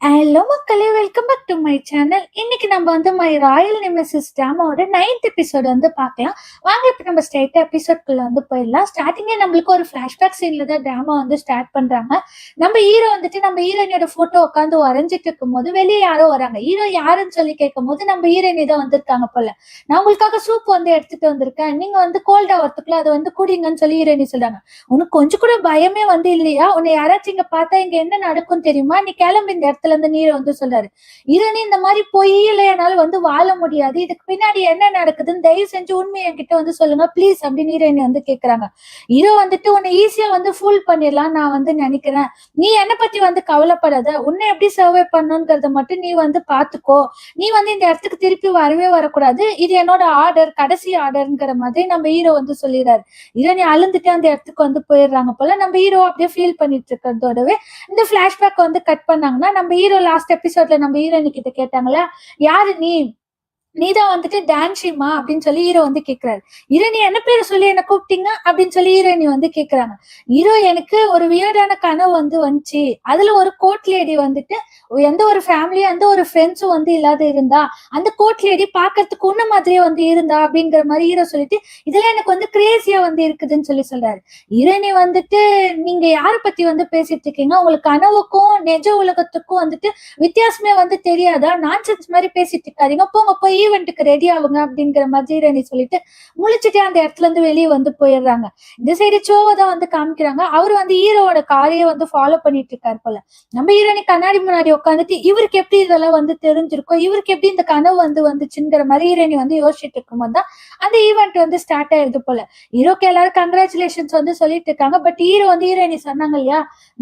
Hello மக்களே! Welcome back to my channel. இன்னைக்கு நம்ம வந்து மை ராயல் நேமசிஸ் ட்ராமாவோட 9த் எபிசோட் வந்து பார்க்கலாம். வாங்க இப்ப நம்ம ஸ்ட்ரெயிட்டா எபிசோட்குள்ள வந்து போயிடலாம். ஸ்டார்ட்டிங்கே நம்மளுக்கு ஒரு ஃபிளாஷ்பேக் சீன்ல தான் ட்ராமா வந்து ஸ்டார்ட் பண்றாங்க. நம்ம ஹீரோ வந்துட்டு நம்ம ஹீரோயினியோட போட்டோ உட்காந்து வரைஞ்சிட்டு இருக்கும்போது வெளியே யாரோ வராங்க. ஹீரோ யாருன்னு சொல்லி கேட்கும்போது நம்ம ஹீரோயினி தான் வந்திருக்காங்க போல. நான் உங்களுக்காக சூப் வந்து எடுத்துட்டு வந்திருக்கேன். நீங்க வந்து கோல்ட் ஆவறதுக்குள்ள அதை வந்து குடிங்கன்னு சொல்லி ஹீரோயினி சொல்றாங்க. உனக்கு கொஞ்சம் கூட பயமே வந்து இல்லையா? உன்னை யாராச்சும் இங்க பார்த்தா இங்க என்ன நடக்கும் தெரியுமா? நீ கிளம்பு இந்த இடத்துல இருந்து நீரை வந்து சொல்றாரு. இரணி இந்த மாதிரி பொய்யில என்னால வந்து வாழ முடியாது. இதுக்கு பின்னாடி என்ன நடக்குதுன்னு தயவு செஞ்சு உண்மையை என்கிட்ட வந்து சொல்லுங்க ப்ளீஸ் அப்படின்னு ஹீரோயினி வந்து கேக்குறாங்க. ஹீரோ வந்துட்டு உன்னை ஈஸியா வந்து ஃபூல் பண்ணிடலாம் நான் வந்து நினைக்கிறேன். நீ என்ன பத்தி வந்து கவலைப்படாத. உன்னை எப்படி சர்வே பண்ணணுங்கிறத மட்டும் நீ வந்து பாத்துக்கோ. நீ வந்து இந்த இடத்துக்கு திருப்பி வரவே வரக்கூடாது. இது என்னோட ஆர்டர், கடைசி ஆர்டர்ங்கிற மாதிரி நம்ம ஹீரோ வந்து சொல்லிடுறாரு. ஹீரோனி அழுந்துட்டு அந்த இடத்துக்கு வந்து போயிடுறாங்க போல. நம்ம ஹீரோ அப்படியே ஃபீல் பண்ணிட்டு இருக்கிறதோடவே இந்த பிளாஷ்பேக் வந்து கட் பண்ணாங்கன்னா நம்ம ஹீரோ லாஸ்ட் எபிசோட்ல நம்ம ஹீரோயினி கிட்ட கேட்டாங்களா, யாரு நீ? நீதான் வந்துட்டு டான்ஷிமா அப்படின்னு சொல்லி ஹீரோ வந்து கேக்குறாரு. ஹீரோயினி என்ன பேரை சொல்லி என்ன கூப்பிட்டீங்க அப்படின்னு சொல்லி ஹீரோயினி வந்து கேக்குறாங்க. ஹீரோ எனக்கு ஒரு வியர்டான கனவு வந்து வந்துச்சு. அதுல ஒரு கோட் லேடி வந்துட்டு எந்த ஒரு ஃபேமிலியும் எந்த ஒரு ஃப்ரெண்ட்ஸும் வந்து இல்லாத இருந்தா, அந்த கோட் லேடி பாக்குறதுக்கு உன்ன மாதிரியே வந்து இருந்தா அப்படிங்கிற மாதிரி ஹீரோ சொல்லிட்டு இதெல்லாம் எனக்கு வந்து கிரேசியா வந்து இருக்குதுன்னு சொல்லி சொல்றாரு. ஹீரோயினி வந்துட்டு நீங்க யார பத்தி வந்து பேசிட்டு இருக்கீங்க? உங்களுக்கு கனவுக்கும் நிஜ உலகத்துக்கும் வந்துட்டு வித்தியாசமே வந்து தெரியாதா? நான்சென்ஸ் மாதிரி பேசிட்டு இருக்காதீங்க. போங்க போய் ஈவென்ட்டுக்கு ரெடி ஆகுங்க அப்படிங்கிற மாதிரி ஹீரோயினி சொல்லிட்டு முழிச்சுட்டே அந்த இடத்துல இருந்து வெளியே வந்து போயிடுறாங்க. இந்த சைடு சோவை தான் வந்து காமிக்கிறாங்க. அவரு வந்து ஹீரோவோட காரையே வந்து ஃபாலோ பண்ணிட்டு இருக்காரு போல. நம்ம ஹீரோயினி கண்ணாடி முன்னாடி உட்காந்துட்டு இவருக்கு எப்படி இதெல்லாம் வந்து தெரிஞ்சிருக்கும், இவருக்கு எப்படி இந்த கனவு வந்து வந்துச்சுங்கிற மாதிரி ஹீரோயினி வந்து யோசிச்சுட்டு இருக்கும்போது தான் அந்த ஈவெண்ட் வந்து ஸ்டார்ட் ஆயிருது போல. ஹீரோக்கு எல்லாரும் கங்க்ராச்சுலேஷன்ஸ் வந்து சொல்லிட்டு இருக்காங்க. பட் ஹீரோ வந்து ஹீரோயினி சொன்னாங்க இல்லையா,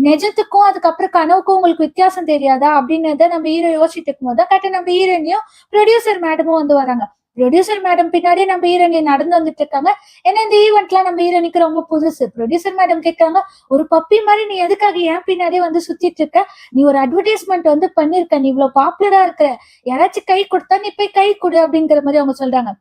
நிஜத்துக்கும் அதுக்கப்புறம் கனவுக்கும் உங்களுக்கு வித்தியாசம் தெரியாதா அப்படின்னு நம்ம ஹீரோ யோசிச்சுட்டு இருக்கும்போது தான் கரெக்டா நம்ம ஹீரோயினியும் ப்ரொடியூசர் மேடமும் வந்து வராங்க. ப்ரொடியூசர் மேடம் பின்னாடியே நம்ம ஹீரோயினி நடந்து வந்துட்டு இருக்காங்க. ஏன்னா இந்த ஈவெண்ட்லாம் நம்ம ஹீரோயினிக்கு ரொம்ப புதுசு. ப்ரொடியூசர் மேடம் கேட்கறாங்க, ஒரு பப்பி மாதிரி நீ எதுக்காக ஏன் பின்னாடியே வந்து சுத்திட்டு இருக்க? நீ ஒரு அட்வர்டைஸ்மெண்ட் வந்து பண்ணிருக்க, நீ இவ்வளவு பாப்புலரா இருக்கிற, யாராச்சும் கை கொடுத்தா நீ போய் கை கொடு அப்படிங்கிற மாதிரி அவங்க சொல்றாங்க.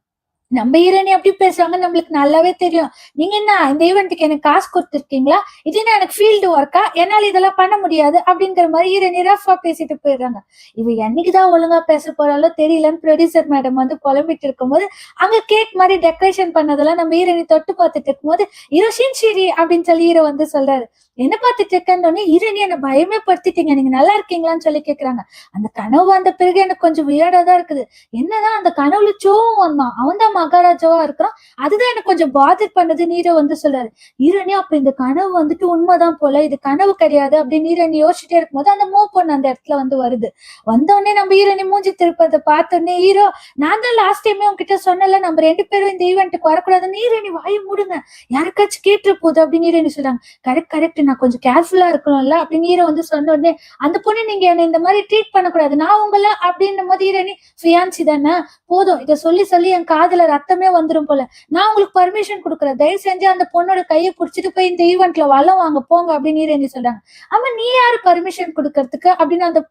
நம்ம ஹீரோயினி எப்படி பேசுவாங்க நம்மளுக்கு நல்லாவே தெரியும். நீங்க என்ன இந்த ஈவெண்ட்டுக்கு எனக்கு காசு கொடுத்துருக்கீங்களா? இது என்ன எனக்கு ஃபீல்டு ஒர்க்கா? என்னால இதெல்லாம் பண்ண முடியாது அப்படிங்கிற மாதிரி ஹீரோயினி ரஃபா பேசிட்டு போயிடுறாங்க. இவ என்னைக்குதான் ஒழுங்கா பேச போறாலோ தெரியலன்னு ப்ரொடியூசர் மேடம் வந்து புலம்பிட்டு இருக்கும்போது அங்க கேக் மாதிரி டெக்கரேஷன் பண்ணதெல்லாம் நம்ம ஹீரோயினி தொட்டு பார்த்துட்டு இருக்கும்போது ஹீரோ ஷின்ஷிரி அப்படின்னு சொல்லி ஹீரோ வந்து சொல்றாரு. என்ன பார்த்துட்டு இருக்கேன்னு ஹீரோயினி என்ன பயமே படுத்திட்டீங்க, நீங்க நல்லா இருக்கீங்களான்னு சொல்லி கேக்குறாங்க. அந்த கனவு வந்த பிறகு எனக்கு கொஞ்சம் வியர்டா தான் இருக்குது. என்னதான் அந்த கனவுல சோவும் வந்தான், அவன் தான் மகாராஜாவா இருக்கிறான். அதுதான் எனக்கு கொஞ்சம் பாதர் பண்ணதுன்னு ஹீரோ வந்து சொல்றாரு. ஹீரோனி அப்ப இந்த கனவு வந்துட்டு உண்மைதான் போல, இது கனவு கிடையாது அப்படின்னு ஹீரோனி யோசிச்சுட்டே இருக்கும்போது அந்த மூவ் பொண்ணு அந்த இடத்துல வந்து வருது. வந்தோடனே நம்ம ஹீரோனி மூஞ்சி திருப்பதை பார்த்தோடனே ஹீரோ, நான் தான் லாஸ்ட் டைமே உங்ககிட்ட சொன்னல நம்ம 2 பேரும் இந்த ஈவெண்ட்டுக்கு வரக்கூடாதுன்னு. ஹீரோனி வாயை மூடுங்க, யாருக்காச்சும் கேட்டுற போகுது அப்படின்னு ஹீரோனி சொல்றாங்க. கரெக்ட் கரெக்ட், நான் கொஞ்சம் கேர்ஃபுல்லா இருக்கணும்ல அப்படின்னு ஹீரோ வந்து சொன்ன உடனே அந்த பொண்ணு நீங்க என்ன இந்த மாதிரி ட்ரீட் பண்ணக்கூடாது, நான் உங்கள அப்படின்ற போது ஹீரோனி ஃபியான்சி தானே, போதும் இதை சொல்லி சொல்லி என் காதுல ரத்தமே வந்துரும் போல. நான் உங்களுக்கு பர்மிஷன் கொடுக்குறேன், தயவு செஞ்சு அந்த பொண்ணோட கையை புடிச்சிட்டு போய் இந்த ஈவெண்ட்ல வளம் வாங்க போங்க அப்படின்னு ஹீரோயினி சொல்றாங்க. ஆமா நீ யாரு பர்மிஷன் கொடுக்கறதுக்கு அப்படின்னு அந்த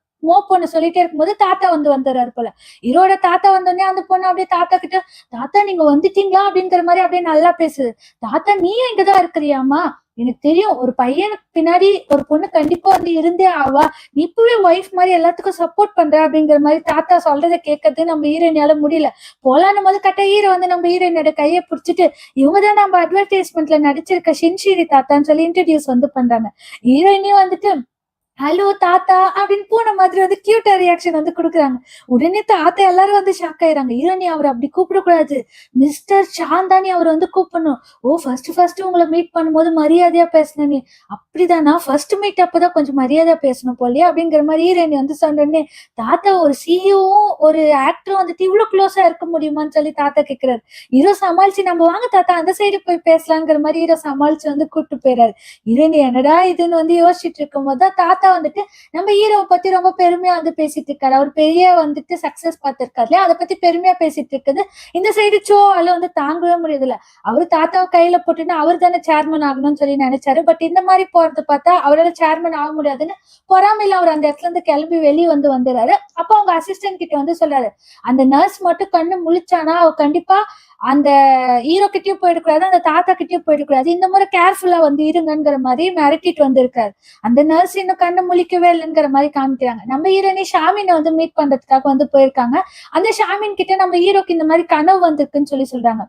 பொண்ணு சொல்லிட்டே இருக்கும்போது தாத்தா வந்து வந்துடுறாரு போல. ஹீரோட தாத்தா வந்தோடனே அந்த பொண்ணு அப்படியே தாத்தா கிட்ட, தாத்தா நீங்க வந்துட்டீங்களா அப்படிங்கிற மாதிரி அப்படியே நல்லா பேசுது. தாத்தா நீயும் இங்கதான் இருக்கிறியாமா? எனக்கு தெரியும் ஒரு பையனுக்கு பின்னாடி ஒரு பொண்ணு கண்டிப்பா வந்து இருந்தே ஆவா, நீ இப்பவே ஒய்ஃப் மாதிரி எல்லாத்துக்கும் சப்போர்ட் பண்ற அப்படிங்கிற மாதிரி தாத்தா சொல்றதை கேட்கறது நம்ம ஹீரோயினால முடியல. போலான்னு போது கட்ட ஹீரோ வந்து நம்ம ஹீரோயினோட கையை பிடிச்சிட்டு இவங்கதான் நம்ம அட்வர்டைஸ்மெண்ட்ல நடிச்சிருக்க ஷின்ஷிரி தாத்தான்னு சொல்லி இன்ட்ரடியூஸ் வந்து பண்றாங்க. ஹீரோயினியும் வந்துட்டு ஹலோ தாத்தா அப்படின்னு பூனை மாதிரி வந்து கியூட்டா ரியாக்ஷன் வந்து கொடுக்குறாங்க. உடனே தாத்தா எல்லாரும் வந்து ஷாக் ஆயிறாங்க. ஹீரோனி அவர் அப்படி கூப்பிடக்கூடாது, மிஸ்டர் சாந்தானி அவர் வந்து கூப்பிடணும். ஓ ஃபர்ஸ்ட் உங்களை மீட் பண்ணும்போது மரியாதையா பேசின நீ, அப்படிதானா? ஃபர்ஸ்ட் மீட் அப்பதான் கொஞ்சம் மரியாதையா பேசணும் போலயே அப்படிங்கிற மாதிரி ஹீரோனி வந்து சொன்னோடனே தாத்தா ஒரு சிஇஓவும் ஒரு ஆக்டரும் வந்துட்டு இவ்வளவு க்ளோஸா இருக்க முடியுமான்னு சொல்லி தாத்தா கேட்கிறாரு. ஹீரோ சமாளிச்சு நம்ம வாங்க தாத்தா அந்த சைடு போய் பேசலாங்கிற மாதிரி ஹீரோ சமாளிச்சு வந்து கூப்பிட்டு போயிறாரு. ஹீரோனி என்னடா இதுன்னு வந்து யோசிச்சுட்டு இருக்கும் போது தான் தாத்தா வந்துட்டு நம்ம ஹீரோவை பத்தி ரொம்ப பெருமையா வந்து பேசிட்டு இருக்காரு. அவர் பெரிய வந்துட்டு சக்சஸ் பார்த்திருக்காரு இல்லையா, அதை பத்தி பெருமையா பேசிட்டு இருக்குது. இந்த சைடு சோவால வந்து தாங்கவே முடியுதுல. அவரு தாத்தாவை கையில போட்டுன்னு அவர் தானே சேர்மன் ஆகணும்னு சொல்லி நினைச்சாரு. பட் இந்த மாதிரி போறது பார்த்தா அவரால் சேர்மன் ஆக முடியாதுன்னு பொறாமையில அவர் அந்த இடத்துல இருந்து கிளம்பி வெளியே வந்து வந்துடுறாரு. அப்போ அவங்க அசிஸ்டன்ட் கிட்ட வந்து சொல்றாரு, அந்த நர்ஸ் மட்டும் கண்ணு முழிச்சானா அவ கண்டிப்பா அந்த ஹீரோ கிட்டயும் போயிடக்கூடாது, அந்த தாத்தா கிட்டயும் போயிடக்கூடாது. இந்த முறை கேர்ஃபுல்லா வந்து இருங்கங்கிற மாதிரி மிரட்டிட்டு வந்திருக்காரு. அந்த நர்ஸ் இன்னும் கண்ணு முழிக்கவே இல்லைங்கிற மாதிரி காமிக்கிறாங்க. நம்ம ஹீரோயினி ஷாமினை வந்து மீட் பண்றதுக்காக வந்து போயிருக்காங்க. அந்த ஷாமின் கிட்ட நம்ம ஹீரோக்கு இந்த மாதிரி கனவு வந்திருக்குன்னு சொல்றாங்க.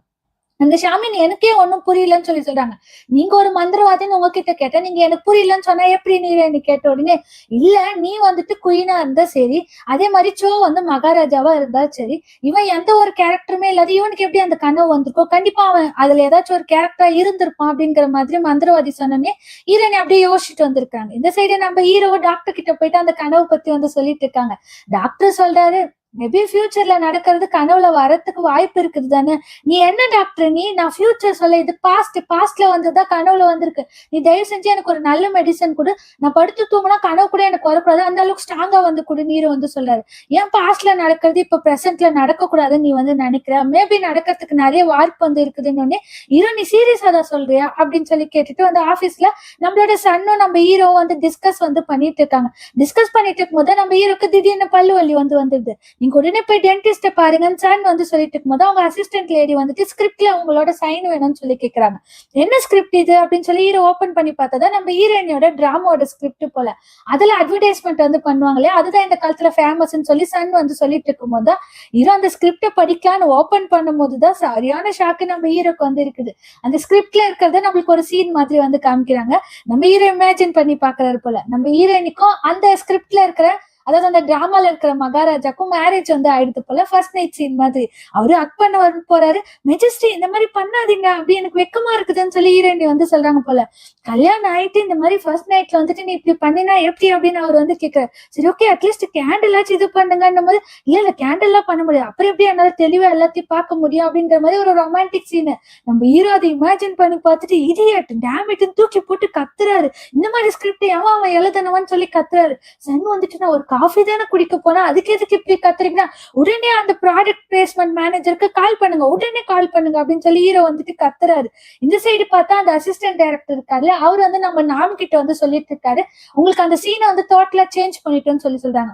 அந்த ஷாமின் எனக்கே ஒண்ணும் புரியலன்னு சொல்றாங்க. நீங்க ஒரு மந்திரவாதின்னு உங்ககிட்ட கேட்டேன், நீங்க எனக்கு புரியலன்னு சொன்னா எப்படி நீ கேட்ட உடனே, இல்ல நீ வந்துட்டு குயினா இருந்தா சரி, அதே மாதிரி சோ வந்து மகாராஜாவா இருந்தா சரி, இவன் எந்த ஒரு கேரக்டருமே இல்லாத இவனுக்கு எப்படி அந்த கனவு வந்திருக்கும், கண்டிப்பா அவன் அதுல ஏதாச்சும் ஒரு கேரக்டரா இருந்திருப்பான் அப்படிங்கிற மாதிரி மந்திரவாதி சொன்னோன்னே ஹீரோனி அப்படியே யோசிச்சுட்டு வந்திருக்காங்க. இந்த சைடு நம்ம ஹீரோ டாக்டர் கிட்ட போயிட்டு அந்த கனவு பத்தி வந்து சொல்லிட்டு இருக்காங்க. டாக்டர் சொல்றாரு, மேபி ஃபியூச்சர்ல நடக்கிறது கனவுல வரத்துக்கு வாய்ப்பு இருக்குது தானே. நீ என்ன டாக்டர் நான் ஃபியூச்சர் சொல்ல, இது பாஸ்ட்ல வந்ததா கனவுல வந்திருக்கு. நீ தயவு செஞ்சு எனக்கு ஒரு நல்ல மெடிசன் கொடு, நான் படுத்து தூங்கினா கனவு கூட எனக்கு வரக்கூடாது, அந்த அளவுக்கு ஸ்ட்ராங்கா வந்து கொடு நீர் வந்து சொல்றாரு. ஏன் பாஸ்ட்ல நடக்கிறது இப்ப பிரசன்ட்ல நடக்க கூடாதுன்னு நீ வந்து நினைக்கிற, மேபி நடக்கிறதுக்கு நிறைய வாய்ப்பு வந்து இருக்குதுன்னு ஹீரோ நீ சீரியஸா தான் சொல்றியா அப்படின்னு சொல்லி கேட்டுட்டு வந்து ஆபீஸ்ல நம்மளோட சன்னும் நம்ம ஹீரோ வந்து டிஸ்கஸ் வந்து பண்ணிட்டு இருக்காங்க. டிஸ்கஸ் பண்ணிட்டு இருக்கும் போது நம்ம ஹீரோக்கு திடீர்னு பல்லு வலி வந்து வந்துடுது. நீங்க உடனே போய் டென்டிஸ்ட பாருங்கன்னு சார் வந்து சொல்லிட்டு இருக்கும்போது அவங்க அசிஸ்டன்ட் லேடி வந்துட்டு ஸ்கிரிப்ட்ல அவங்களோட சைன் வேணும்னு சொல்லி கேக்குறாங்க. என்ன ஸ்கிரிப்ட் இது அப்படின்னு சொல்லி ஹீரோ ஓபன் பண்ணி பார்த்தா நம்ம ஹீரோயினோட டிராமாவோட ஸ்கிரிப்ட் போல. அதுல அட்வர்டைஸ்மெண்ட் வந்து பண்ணுவாங்களே, அதுதான் இந்த காலத்துல ஃபேமஸ்ன்னு சொல்லி சன் வந்து சொல்லிட்டு இருக்கும் போது ஹீரோ அந்த ஸ்கிரிப்ட படிக்கலான்னு ஓபன் பண்ணும் போதுதான் சரியான ஷாக்கு நம்ம ஹீரோக்கு வந்து இருக்குது. அந்த ஸ்கிரிப்ட்ல இருக்கிறத நம்மளுக்கு ஒரு சீன் மாதிரி வந்து காமிக்கிறாங்க. நம்ம ஹீரோ இமேஜின் பண்ணி பாக்குறாரு போல. நம்ம ஹீரோயினுக்கும் அந்த ஸ்கிரிப்ட்ல இருக்கிற, அதாவது அந்த டிராமால இருக்கிற மகாராஜாக்கும் மேரேஜ் வந்து ஆயிடுது போல. ஃபர்ஸ்ட் நைட் சீன் மாதிரி அவரு அக் பண்ண போறாரு. மெஜஸ்டி இந்த மாதிரி பண்ணாதீங்க, அப்படி எனக்கு வெக்கமா இருக்குதுன்னு சொல்லி ஹீரோயினி வந்து சொல்றாங்க போல. கல்யாணம் ஆயிட்டு இந்த மாதிரி ஃபர்ஸ்ட் நைட்ல வந்துட்டு நீ இப்படி பண்ணினா எப்படி அப்படின்னு அவர் வந்து கேட்கிறாரு. சரி ஓகே அட்லீஸ்ட் கேண்டில் ஆச்சு இது பண்ணுங்கன்னும் போது, இல்ல கேண்டில் எல்லாம் பண்ண முடியாது, அப்புறம் எப்படி என்னால தெளிவா எல்லாத்தையும் பார்க்க முடியும் அப்படின்ற மாதிரி ஒரு ரொமான்டிக் சீன். நம்ம ஹீரோ அதை இமேஜின் பண்ணி பார்த்துட்டு இடியட் டேமிட்னு தூக்கி போட்டு கத்துறாரு. இந்த மாதிரி ஸ்கிரிப்ட் அவன் எழுதனவன்னு சொல்லி கத்துறாரு. சன் வந்துட்டு நான் ஒரு காஃபி தானே குடிக்க போனா அதுக்கு எதுக்கு இப்படி கத்துறீங்கன்னா, உடனே அந்த ப்ராடக்ட் பிளேஸ்மெண்ட் மேனேஜருக்கு கால் பண்ணுங்க, உடனே கால் பண்ணுங்க அப்படின்னு சொல்லி ஹீரோ வந்துட்டு கத்துறாரு. இந்த சைடு பார்த்தா அந்த அசிஸ்டன்ட் டைரக்டர் இருக்காரு, அவர் வந்து நம்ம நாம் கிட்ட வந்து சொல்லிட்டு இருக்காரு, உங்களுக்கு அந்த சீனை வந்து டோட்டலா சேஞ்ச் பண்ணிட்டோம்னு சொல்றாங்க.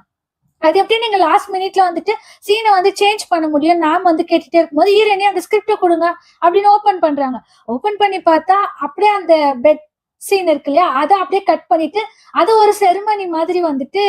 அது எப்படி நீங்க லாஸ்ட் மினிட்ல வந்துட்டு சீனை வந்து சேஞ்ச் பண்ண முடியும் நாம் வந்து கேட்டுட்டே இருக்கும்போது ஹீரோனி அந்த ஸ்கிரிப்ட கொடுங்க அப்படின்னு ஓபன் பண்றாங்க. ஓபன் பண்ணி பார்த்தா அப்படியே அந்த பெட் சீன் இருக்கு இல்லையா, அதை அப்படியே கட் பண்ணிட்டு அது ஒரு செரிமனி மாதிரி வந்துட்டு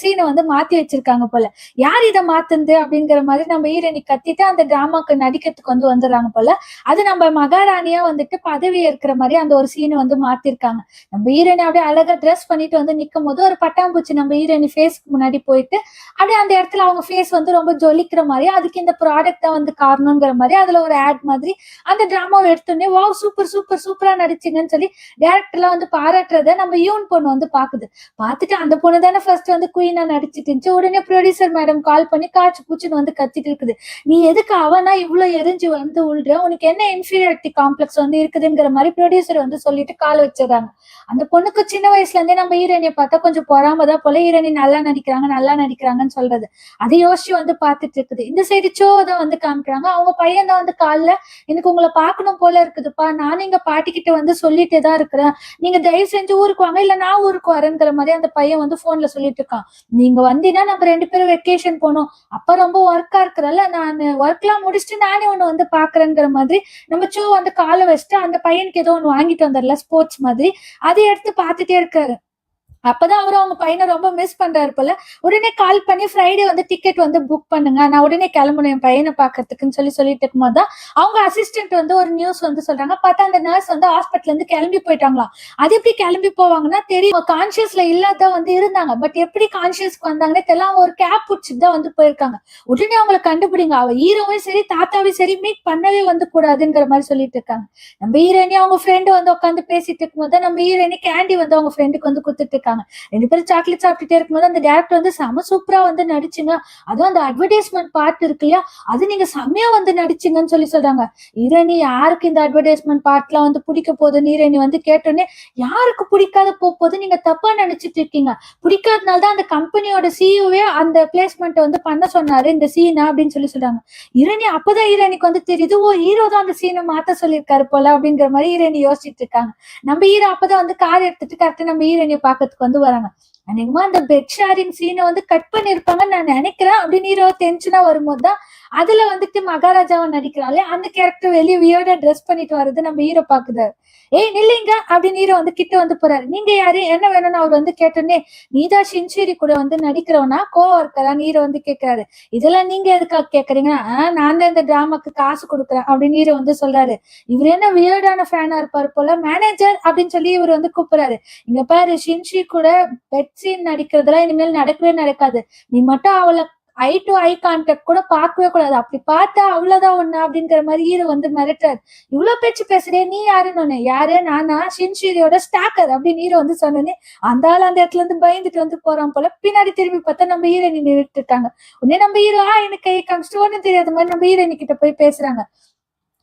சீனை வந்து மாத்தி வச்சிருக்காங்க போல. யார் இதை மாத்துந்து அப்படிங்கிற மாதிரி நம்ம ஹீரோனி கத்திட்டு அந்த டிராமாக்கு நடிக்கிறதுக்கு வந்து வந்துடுறாங்க போல. அது நம்ம மகாராணியா வந்துட்டு பதவி இருக்கிற மாதிரி அந்த ஒரு சீனை வந்து மாத்திருக்காங்க. நம்ம ஹீரோனி அப்படியே அழகா ட்ரெஸ் பண்ணிட்டு வந்து நிக்கும் போது ஒரு பட்டாம்பூச்சி நம்ம ஹீரோனி ஃபேஸ்க்கு முன்னாடி போயிட்டு அப்படியே அந்த இடத்துல அவங்க ஃபேஸ் வந்து ரொம்ப ஜொலிக்கிற மாதிரி, அதுக்கு இந்த ப்ராடக்ட் தான் வந்து காரணங்கிற மாதிரி அதுல ஒரு ஆட் மாதிரி அந்த டிராமாவை எடுத்தோடனே வாவ் சூப்பர் சூப்பர் சூப்பரா நடிச்சிங்கன்னு சொல்லி டேரக்டர் வந்து பாராட்டுறத நம்ம யூன் பொண்ணு வந்து பாக்குது. பாத்துட்டு அந்த பொண்ணு தானே ஃபர்ஸ்ட் வந்து குயினா நடிச்சிட்டு இருந்துச்சு. உடனே ப்ரொடியூசர் மேடம் கால் பண்ணி காய்ச்சி பூச்சின்னு வந்து கத்திட்டு இருக்குது. நீ எதுக்கு அவனா இவ்வளவு எரிஞ்சு வந்து உள்ற, உனக்கு என்ன இன்ஃபீரியாரிட்டி காம்ப்ளெக்ஸ் வந்து இருக்குதுங்கிற மாதிரி ப்ரொடியூசர் வந்து சொல்லிட்டு கால் வச்சிடறாங்க. அந்த பொண்ணுக்கு சின்ன வயசுல இருந்தே நம்ம ஹீரோனியை பார்த்தா கொஞ்சம் பொறாமதான் போல, ஹீரோனி நல்லா நடிக்கிறாங்கன்னு சொல்றது. அதை யோசிச்சு வந்து பாத்துட்டு இருக்குது. இந்த சைடு சோதான் வந்து காமிக்கிறாங்க. அவங்க பையன் தான் வந்து காலில் எனக்கு உங்களை பார்க்கணும் போல இருக்குதுப்பா, நானும் எங்க பாட்டிக்கிட்ட வந்து சொல்லிட்டே தான் இருக்கிறேன், நீங்க தயவு செஞ்சு ஊருக்கு வாங்க, இல்ல நான் ஊருக்கு வரேங்கிற மாதிரி அந்த பையன் வந்து போன்ல சொல்லிட்டு இருக்கான். நீங்க வந்தீங்கன்னா நம்ம 2 பேரும் வெக்கேஷன் போனோம், அப்ப ரொம்ப ஒர்க்கா இருக்கிறல்ல, நான் ஒர்க் எல்லாம் முடிச்சுட்டு நானே ஒண்ணு வந்து பாக்குறேங்கிற மாதிரி நம்ம சோ வந்து காலை வச்சுட்டு அந்த பையனுக்கு ஏதோ ஒண்ணு வாங்கிட்டு வந்துடல ஸ்போர்ட்ஸ் மாதிரி, அதை எடுத்து பாத்துட்டே இருக்காரு. அப்பதான் அவரு அவங்க பையனை ரொம்ப மிஸ் பண்றாரு போல. உடனே கால் பண்ணி ஃப்ரைடே வந்து டிக்கெட் வந்து புக் பண்ணுங்க, நான் உடனே கிளம்பணும் என் பையனை பாக்குறதுக்குன்னு சொல்லிட்டு இருக்கும்போது தான் அவங்க அசிஸ்டன்ட் வந்து ஒரு நியூஸ் வந்து சொல்றாங்க. பார்த்தா அந்த நர்ஸ் வந்து ஹாஸ்பிட்டல் இருந்து கிளம்பி போயிட்டாங்களாம். அது எப்படி கிளம்பி போவாங்கன்னா தெரியும், கான்சியஸ்ல இல்லாத வந்து இருந்தாங்க, பட் எப்படி கான்சியஸ்க்கு வந்தாங்கன்னே தெரியல. அவங்க ஒரு கேப் பிடிச்சிட்டு தான் வந்து போயிருக்காங்க. உடனே அவங்களை கண்டுபிடிங்க, அவ ஹீரோவும் சரி தாத்தாவையும் சரி மீட் பண்ணவே வந்து கூடாதுங்கிற மாதிரி சொல்லிட்டு இருக்காங்க. நம்ம ஹீரோனி அவங்க ஃப்ரெண்டு வந்து உட்காந்து பேசிட்டு இருக்கும்போது தான் நம்ம ஹீரோனி கேண்டி வந்து அவங்க ஃப்ரெண்டுக்கு வந்து குடுத்துட்டு இருக்காங்க. 2 பேரும் சாக்லேட் சாப்பிட்டுட்டே இருக்கும்போது அந்த டேரக்டர் வந்து செம சூப்பரா வந்து நடிச்சுங்க, அதுவும் அந்த அட்வர்டைஸ்மெண்ட் பார்ட் இருக்கு இல்லையா, அது நீங்க செம்மையா வந்து நடிச்சுங்கன்னு சொல்றாங்க. ஹீரோனி யாருக்கு இந்த அட்வர்டைஸ்மெண்ட் பார்ட்லாம் வந்து பிடிக்க போகுதுன்னு ஹீரோனி வந்து கேட்டோன்னே, யாருக்கு பிடிக்காத போகுது, நீங்க தப்பா நினைச்சிட்டு இருக்கீங்க, பிடிக்காதனால தான் அந்த கம்பெனியோட சிஇஓவே அந்த பிளேஸ்மெண்ட் வந்து பண்ண சொன்னாரு இந்த சீனை அப்படின்னு சொல்றாங்க. ஹீரோனி அப்பதான் ஹீரோனிக்கு வந்து தெரியுது, ஓ ஹீரோ தான் அந்த சீனை மாத்த சொல்லியிருக்காரு போல அப்படிங்கிற மாதிரி ஹீரோனி யோசிச்சுட்டு இருக்காங்க. நம்ம ஹீரோ அப்பதான் வந்து கார் எடுத்துட்டு கரெக்டா நம்ம ஹீரோனியை பாக்கிறதுக்கு வந்து வராங்க. அநேகமா அந்த பெட் ஷேரிங் சீனை வந்து கட் பண்ணிருப்பாங்கன்னு நான் நினைக்கிறேன். அப்படின்னு ஹீரோ டென்ஷனா வரும்போது தான் அதுல வந்துட்டு மகாராஜாவா நடிக்கிறாளே அந்த கேரக்டர் வெளியே வியர்டா ட்ரெஸ் பண்ணிட்டு வர்றது நம்ம ஹீரோ பாக்குறாரு. ஏய் நில்லுங்க அப்படின்னு ஹீரோ வந்து கிட்ட வந்து போறாரு. நீங்க யாரு, என்ன வேணும்னு அவர் வந்து கேட்டோன்னே, நீதான் ஷின்ஷிரி கூட வந்து நடிக்கிறவனா கோவம் இருக்காரான்னு ஹீரோ வந்து கேட்கிறாரு. இதெல்லாம் நீங்க எதுக்காக கேக்குறீங்கன்னா, நான் தான் இந்த டிராமாக்கு காசு கொடுக்குறேன் அப்படின்னு ஹீரோ வந்து சொல்றாரு. இவர் என்ன வியர்டான ஃபேனா இருப்பாரு போல, மேனேஜர் அப்படின்னு சொல்லி இவர் வந்து கூப்பிடுறாரு. இங்க பாரு, ஷின்ஷி கூட பெட் சீன் நடிக்கிறதெல்லாம் இனிமேல் நடக்கவே நடக்காது. நீ மட்டும் அவளை ஐ டு ஐ கான்டாக்ட் கூட பார்க்கவே கூடாது. அப்படி பார்த்தா அவ்வளவுதான் ஒண்ணு அப்படிங்கிற மாதிரி ஹீரோ வந்து மிரட்டாரு. இவ்வளவு பேச்சு பேசுறே, நீ யாருன்னு ஒண்ணு, யாரு நானா ஷின்ஷிரியோட ஸ்டாக்கர் அப்படின்னு ஹீரோ வந்து சொன்னோன்னே அந்த ஆள் அந்த இடத்துல இருந்து பயந்துட்டு வந்து போறான் போல. பின்னாடி திரும்பி பார்த்தா நம்ம ஹீரோயினி நின்றுட்டு இருக்காங்க. உடனே நம்ம ஹீரோ எனக்கு கை காமிச்சிட்டு ஒண்ணும் தெரியாத மாதிரி நம்ம ஹீரோயினி கிட்ட போய் பேசுறாங்க.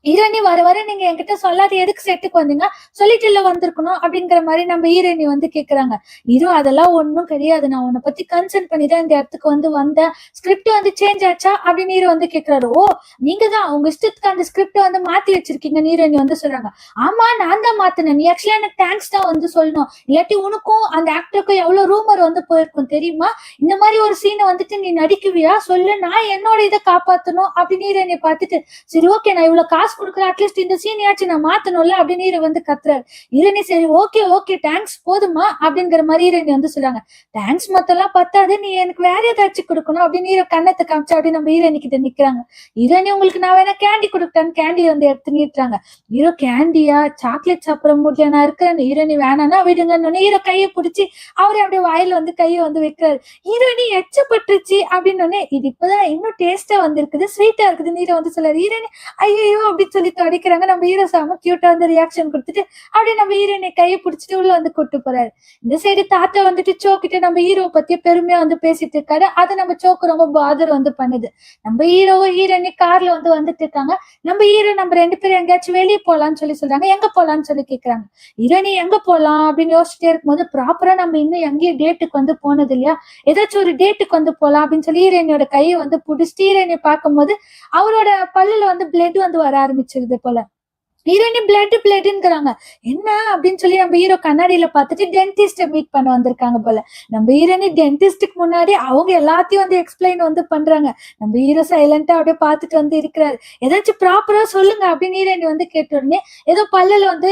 ஹீரோயினி வர வர நீங்க என்கிட்ட சொல்லாத எதுக்கு செட்டுக்கு வந்தீங்க, சொல்லிட்டு இல்ல வந்திருக்கணும் அப்படிங்கிற மாதிரி நம்ம ஹீரோயினி வந்து கேக்குறாங்க. ஹீரோ அதெல்லாம் ஒண்ணும் கிடையாது, நான் உன்னை பத்தி கன்சர்ன் பண்ணி தான் இந்த இடத்துக்கு வந்து வந்தேன். ஸ்கிரிப்ட் வந்து சேஞ்ச் ஆச்சா அப்படின்னு ஹீரோ வந்து கேக்குறாரு. ஓ, நீங்க தான் உங்க இஷ்டத்துக்கு அந்த ஸ்கிரிப்ட் வந்து மாத்தி வச்சிருக்கீங்க ஹீரோயினி வந்து சொல்றாங்க. ஆமா, நான் தான் மாத்தினேன், நீ ஆக்சுவலா எனக்கு தேங்க்ஸ் தான் வந்து சொல்லணும், இல்லாட்டி உனக்கும் அந்த ஆக்டருக்கும் எவ்வளவு ரூமர் வந்து போயிருக்கும் தெரியுமா, இந்த மாதிரி ஒரு சீனை வந்துட்டு நீ நடிக்குவியா சொல்லு, நான் என்னோட இதை காப்பாத்தணும் அப்படின்னு ஹீரோயினை பார்த்துட்டு, சரி ஓகே நான் இவ்வளவு காசு கொடுக்குற, அட்லீஸ்ட் இந்த சீனியாச்சும் நான் மாத்தணும்ல அப்படின்னு ஹீரோ வந்து கத்துறாரு. ஹீரோனி சரி ஓகே ஓகே தேங்க்ஸ் போதுமா அப்படிங்கிற மாதிரி ஹீரோனி வந்து சொல்றாங்க. தேங்க்ஸ் மொத்தம்லாம் பத்தாது, நீ எனக்கு வேற ஏதாச்சும் கொடுக்கணும் அப்படின்னு ஹீரோ கண்ணத்தை காமிச்சு அப்படின்னு நம்ம ஹீரோனி கிட்ட நிக்கிறாங்க. ஹீரோனி உங்களுக்கு நான் வேணா கேண்டி கொடுத்தேன், கேண்டி வந்து எடுத்து நீட்டுறாங்க. ஹீரோ கேண்டியா, சாக்லேட் சாப்பிட முடியல நான் இருக்கிறேன், ஹீரோனி வேணான்னா விடுங்கன்னு ஹீரோ கையை பிடிச்சி அவரே அப்படியே வாயில வந்து கையை வந்து வைக்கிறாரு. ஹீரோனி எச்சப்பட்டுருச்சு அப்படின்னு, இது இப்பதான் இன்னும் டேஸ்டா வந்திருக்குது, ஸ்வீட்டா இருக்குதுன்னு ஹீரோ வந்து சொல்றாரு. ஹீரோனி ஐயோ அப்படின்னு சொல்லி அடிக்கிறாங்க. நம்ம ஹீரோ சாம கியூட்டா வந்து ரியாக்ஷன் கொடுத்துட்டு அப்படியே நம்ம ஹீரோனை கையை பிடிச்சிட்டு உள்ள வந்து கூட்டு போறாரு. இந்த சைடு தாத்தா வந்துட்டு சோக்கிட்டு நம்ம ஹீரோ பத்திய பெருமையா வந்து பேசிட்டு இருக்காரு. அதை நம்ம சோக்கு ரொம்ப பாதர் வந்து பண்ணுது. நம்ம ஹீரோவும் ஹீரோனி கார்ல வந்து வந்துட்டு இருக்காங்க. நம்ம ஹீரோ நம்ம ரெண்டு பேரும் எங்கேயாச்சும் வெளியே போலான்னு சொல்லி சொல்றாங்க. எங்க போலான்னு சொல்லி கேக்குறாங்க. ஹீரோனி எங்க போலாம் அப்படின்னு யோசிச்சுட்டே இருக்கும்போது, ப்ராப்பரா நம்ம இன்னும் எங்கேயும் டேட்டுக்கு வந்து போனது இல்லையா, ஏதாச்சும் ஒரு டேட்டுக்கு வந்து போலாம் அப்படின்னு சொல்லி ஹீரோனியோட கையை வந்து பிடிச்சிட்டு ஹீரோனியை பார்க்கும்போது அவரோட பல்லுல வந்து பிளட் வந்து வர ஆரம்பிச்சிருது போல. ஹீரோயினி பிளட் பிளட்ங்கிறாங்க. என்ன அப்படின்னு சொல்லி நம்ம ஹீரோ கண்ணாடியில பார்த்துட்டு டென்டிஸ்ட மீட் பண்ண வந்திருக்காங்க போல. நம்ம ஹீரோயினி டென்டிஸ்டுக்கு முன்னாடி அவங்க எல்லாத்தையும் வந்து எக்ஸ்பிளைன் வந்து பண்றாங்க. நம்ம ஹீரோ சைலண்டா அப்படியே பார்த்துட்டு வந்து இருக்கிறாரு. ஏதாச்சும் ப்ராப்பரா சொல்லுங்க அப்படின்னு ஹீரோயினி வந்து கேட்ட உடனே, ஏதோ பல்லுல வந்து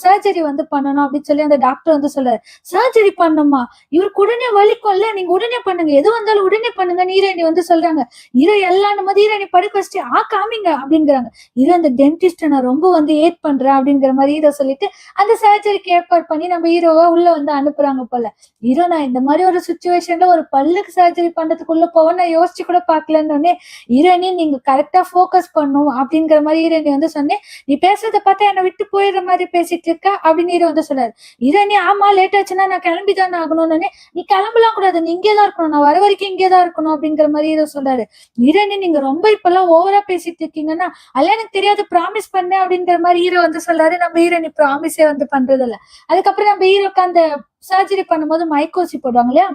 சர்ஜரி வந்து பண்ணணும் அப்படின்னு சொல்லி அந்த டாக்டர் வந்து சொல்றாரு. சர்ஜரி பண்ணுமா, இவருக்கு உடனே வலிக்கும்ல, நீங்க உடனே பண்ணுங்க, எது வந்தாலும் உடனே பண்ணுங்கன்னு ஹீரோயினி வந்து சொல்றாங்க. ஹீரோ எல்லாம் நம்ம ஹீரோயினி படுக்க வச்சுட்டு காமிங்க அப்படிங்கிறாங்க. ஹீரோ அந்த டென்டிஸ்ட நான் ரொம்ப வந்து ஏட் பண்றேன் அப்படிங்கிற மாதிரி ஹீரோ சொல்லிட்டு அந்த சர்ஜரிக்கு ஏற்பாடு பண்ணி நம்ம ஹீரோவை உள்ள வந்து அனுப்புறாங்க போல. ஹீரோ நான் இந்த மாதிரி ஒரு சுச்சுவேஷன்ல ஒரு பல்லுக்கு சர்ஜரி பண்றதுக்குள்ள போக நான் யோசிச்சு கூட பாக்கலன்னு, ஹீரோயினி நீங்க கரெக்டா போக்கஸ் பண்ணும் அப்படிங்கிற மாதிரி ஹீரோயினி வந்து சொன்னேன். நீ பேசுறத பார்த்தா என்னை விட்டு போயிடுற மாதிரி பேசிட்டு இருக்க அப்படின்னு ஹீரோ வந்து சொல்றாரு. ஹீரோயினி ஆமா லேட் ஆச்சுன்னா நான் கிளம்பிதானே ஆகணும்னு, நீ கிளம்பலாம் கூடாது, நீ இங்கேதான் இருக்கணும், நான் வர வரைக்கும் இங்கேதான் இருக்கணும் அப்படிங்கிற மாதிரி ஹீரோ சொல்றாரு. ஹீரோயினி நீங்க ரொம்ப இப்பெல்லாம் ஓவரா பேசிட்டு இருக்கீங்கன்னா, அதெல்லாம் எனக்கு தெரியாது, ப்ராமிஸ் பண்ணேன் அப்படிங்கிற மாதிரி ஹீரோ வந்து சொல்றாரு. நம்ம ஹீரோயினி ப்ராமிஸே வந்து பண்றது இல்ல. அதுக்கப்புறம் நம்ம ஹீரோக்கு அந்த சர்ஜரி பண்ணும்போது மைக்கோசி போடுவாங்க இல்லையா,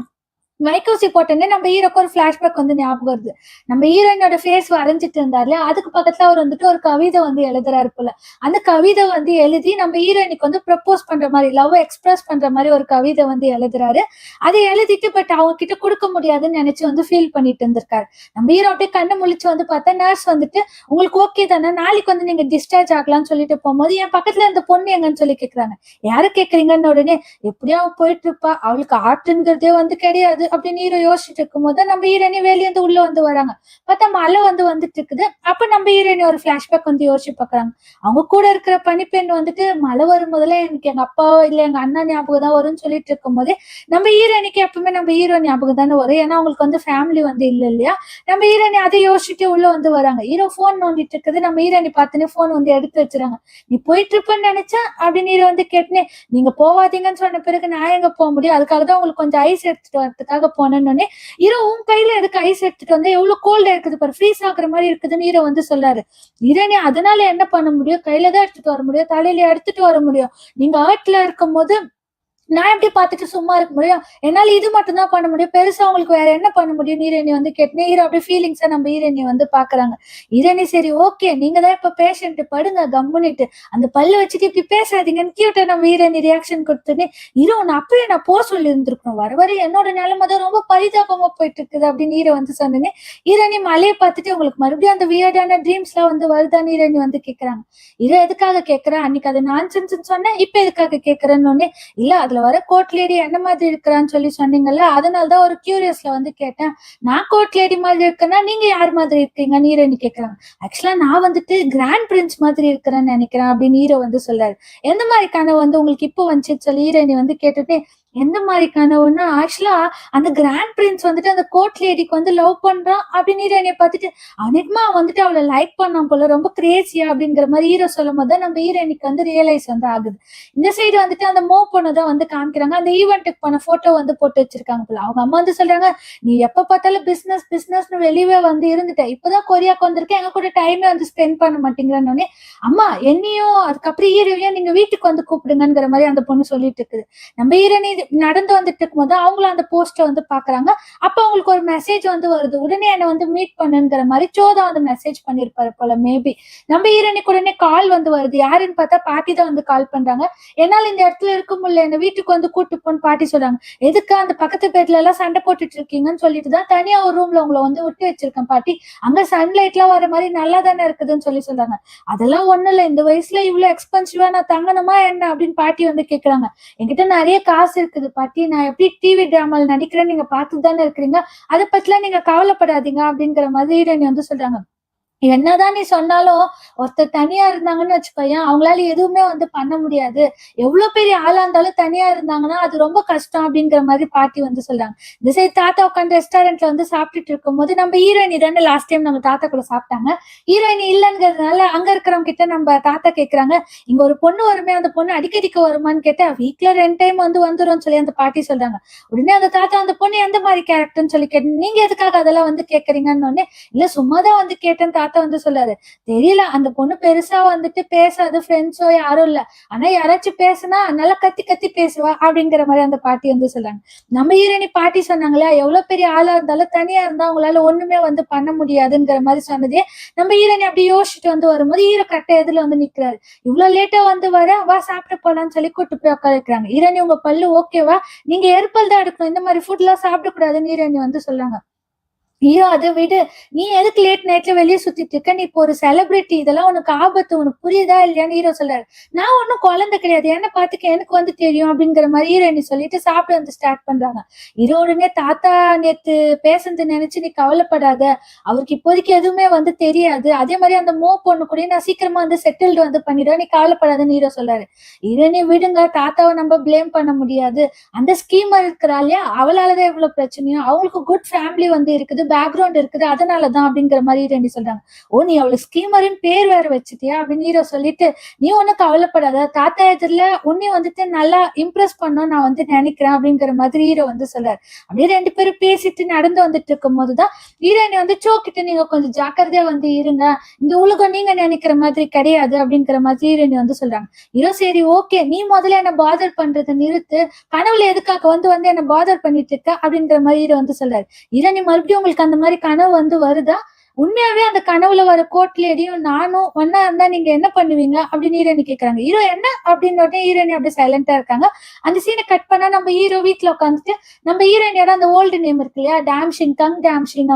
மைக்கோசி போட்டோன்னே நம்ம ஹீரோக்கு ஒரு பிளாஷ்பேக் வந்து ஞாபகம் வருது. நம்ம ஹீரோயினோட ஃபேஸ் வரைஞ்சிட்டு இருந்தாருல, அதுக்கு பக்கத்துல அவர் வந்துட்டு ஒரு கவிதை வந்து எழுதுறாரு போல. அந்த கவிதை வந்து எழுதி நம்ம ஹீரோயினுக்கு வந்து ப்ரப்போஸ் பண்ற மாதிரி, லவ் எக்ஸ்பிரஸ் பண்ற மாதிரி ஒரு கவிதை வந்து எழுதுறாரு. அதை எழுதிட்டு பட் அவங்க கிட்ட கொடுக்க முடியாதுன்னு நினைச்சு வந்து ஃபீல் பண்ணிட்டு இருந்திருக்காரு. நம்ம ஹீரோ அப்படியே கண்ணு முழிச்சு வந்து பார்த்தா நர்ஸ் வந்துட்டு, உங்களுக்கு ஓகே தானே, நாளைக்கு வந்து நீங்க டிஸ்சார்ஜ் ஆகலாம்னு சொல்லிட்டு போகும்போது, என் பக்கத்துல இந்த பொண்ணு எங்கன்னு சொல்லி கேக்குறாங்க. யாரு கேக்குறீங்கன்னு உடனே, எப்படியும் அவ போயிட்டு இருப்பா, அவளுக்கு ஆர்ட்ங்கிறதே வந்து கிடையாது அப்படின்னு ஹீரோ யோசிச்சுட்டு இருக்கும்போது நம்ம ஹீரோயினி வெளியே வந்து உள்ள வந்து வராங்க. பார்த்தா மழை வந்து வந்துட்டு இருக்குது. அப்ப நம்ம ஹீரோயினி ஒரு பிளாஷ்பேக் வந்து யோசிச்சு பாக்குறாங்க. அவங்க கூட இருக்கிற பனிப்பெண் வந்துட்டு மழை வரும் போதுல எனக்கு எங்க அப்பாவோ இல்ல எங்க அண்ணா ஞாபகம் தான் வரும்னு சொல்லிட்டு இருக்கும் போதே, நம்ம ஹீரோயினிக்கு எப்பவுமே நம்ம ஹீரோ ஞாபகம் தானே வரும், ஏன்னா அவங்களுக்கு வந்து ஃபேமிலி வந்து இல்ல இல்லையா. நம்ம ஹீரோயினி அதை யோசிச்சுட்டு உள்ள வந்து வராங்க. ஹீரோ போன் நோண்டிட்டு இருக்குது. நம்ம ஹீரோயினி பார்த்துன்னு போன் வந்து எடுத்து வச்சுறாங்க. நீ போயிட்டு இருப்பேன்னு நினைச்சேன் அப்படின்னு ஹீரோ வந்து கேட்டுனே, நீங்க போவாதீங்கன்னு சொன்ன பிறகு நான் எங்க போக முடியும், அதுக்காக தான் உங்களுக்கு கொஞ்சம் ஐஸ் எடுத்துட்டு வரதுக்காக போனேன்னு. ஹீரோ உன் கையில எதுக்கு ஐஸ் எடுத்துட்டு வந்து, எவ்வளவு கோல்டா இருக்குது பாரு, ஃப்ரீஸ் ஆகுற மாதிரி இருக்குதுன்னு ஹீரோ வந்து சொல்றாரு. ஹீரோனி அதனால என்ன பண்ண முடியும், கையில தான் எடுத்துட்டு வர முடியும், தலையில எடுத்துட்டு வர முடியும், நீங்க ஆர்ட்ல இருக்கும் போது நான் எப்படி பார்த்துட்டு சும்மா இருக்க முடியும்? என்னால இது மட்டும் தான் பண்ண முடியும். பெருசா உங்களுக்கு வேற என்ன பண்ண முடியும்? ஹீரோயினி வந்து கேட்டோனே, ஹீரோ அப்படியே ஃபீலிங்ஸா நம்ம ஹீரோயினிய வந்து பார்க்குறாங்க. ஹீரோயினி சரி ஓகே. நீங்க தான் இப்ப பேஷண்ட் படுங்க கம்முனிட்டு. அந்த பல்ல வச்சுட்டு இப்படி பேசாதீங்கன்னு கியூட்டா நம்ம ஹீரோயினி ரியாக்ஷன் குடுத்தோனே, ஹீரோ உன்ன அப்பயே நான் சொல்லி இருந்திருக்கணும். வர வர என்னோட நிலைமை தான் ரொம்ப பரிதாபமா போயிட்டு இருக்குது அப்படின்னு ஹீரோ வந்து சொன்னோனே, ஹீரோயினி மலைய பார்த்துட்டு உங்களுக்கு மறுபடியும் அந்த வியர்டான ட்ரீம்ஸ்லாம் வந்து வருதான்னு ஹீரோயினி வந்து கேட்குறாங்க. ஹீரோ எதுக்காக கேட்கிறேன்? அன்னைக்கு அது நான்சென்ஸ்ன்னு சொன்னேன். இப்ப எதுக்காக கேட்கிறேன்னோனே, இல்ல அதுல வர கோர்ட் லேடி என்ன மாதிரி இருக்கிறான்னு சொல்லி சொன்னீங்கல்ல, அதனாலதான் ஒரு கியூரியஸ்ல வந்து கேட்டேன். நான் கோர்ட் லேடி மாதிரி இருக்கேன்னா நீங்க யார் மாதிரி இருக்கீங்கன்னு ஹீரோயினி கேக்குறாங்க. ஆக்சுவலா நான் வந்துட்டு கிராண்ட் பிரின்ஸ் மாதிரி இருக்கிறேன்னு நினைக்கிறேன் அப்படின்னு ஹீரோ வந்து சொல்றாரு. எந்த மாதிரி கனவு வந்து உங்களுக்கு இப்போ வந்துச்சுன்னு சொல்லி ஹீரோயினி வந்து கேட்டுட்டு, எந்த மாதிரி கனவுன்னா ஆக்சுவலா அந்த கிராண்ட் பிரின்ஸ் வந்துட்டு அந்த கோர்ட் லேடிக்கு வந்து லவ் பண்றான் அப்படின்னு ஹீரோயினிய பார்த்துட்டு அனிக்மா வந்துட்டு அவளை லைக் பண்ணான் போல ரொம்ப கிரேசியா அப்படிங்கிற மாதிரி ஹீரோ சொல்லும் போது நம்ம ஹீரோயினிக்கு வந்து ரியலைஸ் வந்து ஆகுது. இந்த சைடு வந்துட்டு அந்த மூவ் பண்ணதான் வந்து காமிக்கிறாங்க. அந்த ஈவெண்ட்டுக்கு போன போட்டோ வந்து போட்டு வச்சிருக்காங்க போல. அவங்க அம்மா வந்து சொல்றாங்க, நீ எப்ப பார்த்தாலும் பிசினஸ் பிசினஸ்னு வெளியவே வந்து இருந்துட்ட, இப்பதான் கொரியாக்கு வந்திருக்கேன், எங்க கூட டைமே வந்து ஸ்பெண்ட் பண்ண மாட்டேங்கிறேன்னு அம்மா என்னையும் அதுக்கப்புறம் ஹீரோவையும் நீங்க வீட்டுக்கு வந்து கூப்பிடுங்கிற மாதிரி அந்த பொண்ணு சொல்லிட்டு இருக்குது. நம்ம ஹீரோனி நடந்து வந்துட்டு இருக்கும்போது அவங்களும் அந்த போஸ்டர் வந்து பாக்குறாங்க. அப்ப அவங்களுக்கு ஒரு மெசேஜ் வந்து வருது, உடனே என்ன வந்து மீட் பண்ணுங்கிற மாதிரி சோதா வந்து மெசேஜ் பண்ணிருப்பாரு போல மேபி. நம்ம ஹீரோனிக்கு உடனே கால் வந்து வருது. யாருன்னு பார்த்தா பாட்டி தான் வந்து கால் பண்றாங்க. என்னால இந்த இடத்துல இருக்க முடியல, என்ன வீட்டுக்கு வந்து கூட்டு போன்னு பாட்டி சொல்றாங்க. எதுக்கு அந்த பக்கத்து பெட்ல எல்லாம் சண்டை போட்டுட்டு இருக்கீங்கன்னு சொல்லிட்டு தான் தனியா ஒரு ரூம்ல உங்களை வந்து விட்டு வச்சிருக்கேன் பாட்டி, அங்க சன்லைட் எல்லாம் வர மாதிரி நல்லா தானே இருக்குதுன்னு சொல்லி சொல்றாங்க. அதெல்லாம் ஒண்ணு இல்ல, இந்த வயசுல இவ்வளவு எக்ஸ்பென்சிவா நான் தங்கணுமா என்ன அப்படின்னு பாட்டி வந்து கேக்குறாங்க. என்கிட்ட நிறைய காசு இருக்குது பாட்டி, நான் எப்படி டிவி டிராமால நடிக்கிறேன்னு நீங்க பார்த்துட்டு தானே இருக்கிறீங்க, அதை பத்திலாம் நீங்க கவலைப்படாதீங்க அப்படிங்கிற மாதிரி ஹீரோயினி வந்து சொல்றாங்க. என்னதான் நீ சொன்னாலும் ஒருத்தர் தனியா இருந்தாங்கன்னு வச்சுக்கோயேன், அவங்களால எதுவுமே வந்து பண்ண முடியாது. எவ்வளவு பெரிய ஆளா இருந்தாலும் தனியா இருந்தாங்கன்னா அது ரொம்ப கஷ்டம் அப்படிங்கிற மாதிரி பாட்டி வந்து சொல்றாங்க. இந்த சைடு தாத்தா உட்காந்து ரெஸ்டாரண்ட்ல வந்து சாப்பிட்டுட்டு இருக்கும் போது நம்ம ஹீரோயினி தானே லாஸ்ட் டைம் நம்ம தாத்தா கூட சாப்பிட்டாங்க. ஹீரோயினி இல்லைங்கிறதுனால அங்க இருக்கிறவங்க கிட்ட நம்ம தாத்தா கேக்குறாங்க, இங்க ஒரு பொண்ணு வருமே, அந்த பொண்ணு அடிக்கடிக்கு வருமான்னு கேட்டா வீக்ல 2 டைம் வந்து வந்துரும் சொல்லி அந்த பாட்டி சொல்றாங்க. உடனே அந்த தாத்தா அந்த பொண்ணு எந்த மாதிரி கேரக்டர்னு சொல்லி கேட்டு, நீங்க எதுக்காக அதெல்லாம் வந்து கேக்குறீங்கன்னு உடனே, இல்ல சும்மாதான் வந்து கேட்டேன் தாத்தா வந்து சொல்றாரு. தெரியல, அந்த பொண்ணு பெருசா வந்துட்டு பேசாது, ஃப்ரெண்ட்ஸோ யாரும் இல்ல, ஆனா யாராச்சும் பேசுனா நல்லா கத்தி கத்தி பேசுவா அப்படிங்கிற மாதிரி அந்த பாட்டி வந்து சொல்றாங்க. நம்ம ஹீரோயினி பாட்டி சொன்னாங்களா, எவ்வளவு பெரிய ஆளா இருந்தாலும் தனியா இருந்தா அவங்களால ஒண்ணுமே வந்து பண்ண முடியாதுங்கிற மாதிரி சொன்னதே நம்ம ஹீரோயினி அப்படி யோசிச்சுட்டு வந்து வரும்போது ஹீரோ கரெக்டா எதுல வந்து நிக்கிறாரு. இவ்வளவு லேட்டா வந்து வா சாப்பிட்டு போலான்னு சொல்லி கூட்டு போய் உட்கார வைக்கிறாங்க. ஹீரோயினி உங்க பல்லு ஓகேவா, நீங்க ஏற்பல் தான் எடுக்கணும், இந்த மாதிரி ஃபுட் எல்லாம் சாப்பிடக்கூடாதுன்னு ஹீரோயினி வந்து சொல்றாங்க. ஐயோ அதை விடு, நீ எதுக்கு லேட் நைட்ல வெளியே சுத்திட்டு இருக்க, நீ இப்போ ஒரு செலிபிரிட்டி, இதெல்லாம் உனக்கு ஆபத்து, உனக்கு புரியுதா இல்லையான்னு ஹீரோ சொல்றாரு. நான் ஒன்னும் குழந்தை கிடையாது, என்ன பாத்துக்க எனக்கு வந்து தெரியும் அப்படிங்கிற மாதிரி ஹீரோயினி சொல்லிட்டு சாப்பிட வந்து ஸ்டார்ட் பண்றாங்க. ஹீரோ உடனே தாத்தா நேத்து பேசுறது நினைச்சு நீ கவலைப்படாத, அவருக்கு இப்போதைக்கு எதுவுமே வந்து தெரியாது, அதே மாதிரி அந்த பொண்ணு கூட நான் சீக்கிரமா வந்து செட்டில்டு வந்து பண்ணிடுவேன், நீ கவலைப்படாதுன்னு ஹீரோ சொல்றாரு. ஹீரோயினி விடுங்க, தாத்தாவை நம்ம பிளேம் பண்ண முடியாது, அந்த ஸ்கீமர் இருக்கிறா இல்லையா, அவளாலதான் இவ்வளவு பிரச்சனையும், அவங்களுக்கு குட் ஃபேமிலி வந்து இருக்குது, பேக்ரவுண்ட் இருக்குது, அதனாலதான் அப்படிங்கிற மாதிரி ஹீரோயினி சொல்றாங்க. ஓ நீ அவளை ஸ்கீமரின் பேர் வேற வச்சுட்டியா அப்படின்னு ஹீரோ சொல்லிட்டு, நீ ஒன்னும் கவலைப்படாத, தாத்தா எதிரில உன்னையும் வந்துட்டு நல்லா இம்ப்ரெஸ் பண்ணும் நான் வந்து நினைக்கிறேன் அப்படிங்கிற மாதிரி ஹீரோ வந்து சொல்றாரு. அப்படியே 2 பேரும் பேசிட்டு நடந்து வந்துட்டு இருக்கும் போதுதான் ஹீரோயினி வந்து சோக்கிட்டு, நீங்க கொஞ்சம் ஜாக்கிரதையா வந்து இருங்க, இந்த உலகம் நீங்க நினைக்கிற மாதிரி கிடையாது அப்படிங்கிற மாதிரி ஹீரோயினி வந்து சொல்றாங்க. ஹீரோ சரி ஓகே, நீ முதல்ல என்ன பாதர் பண்றதை நிறுத்து, கனவுல எதுக்காக வந்து வந்து என்ன பாதர் பண்ணிட்டு இருக்க அப்படிங்கிற மாதிரி ஹீரோ வந்து சொல்றாரு. ஹீரோயினி மறுபடியும் உங்களுக்கு அந்த மாதிரி கனவு வந்து வருதா, உண்மையாவே அந்த கனவுல வர கோர்ட் லேடியும் நானும் ஒன்னா இருந்தா நீங்க என்ன பண்ணுவீங்க அப்படின்னு ஹீரோயினி கேக்குறாங்க. ஹீரோ என்ன அப்படின்னு உடனே ஹீரோயினி அப்படியே சைலண்டா இருக்காங்க. அந்த சீனை கட் பண்ணா நம்ம ஹீரோ வீட்டுல உட்காந்துட்டு நம்ம ஹீரோயினியோட அந்த ஓல்டு நேம் இருக்கு இல்லையா, டேம்ஷின்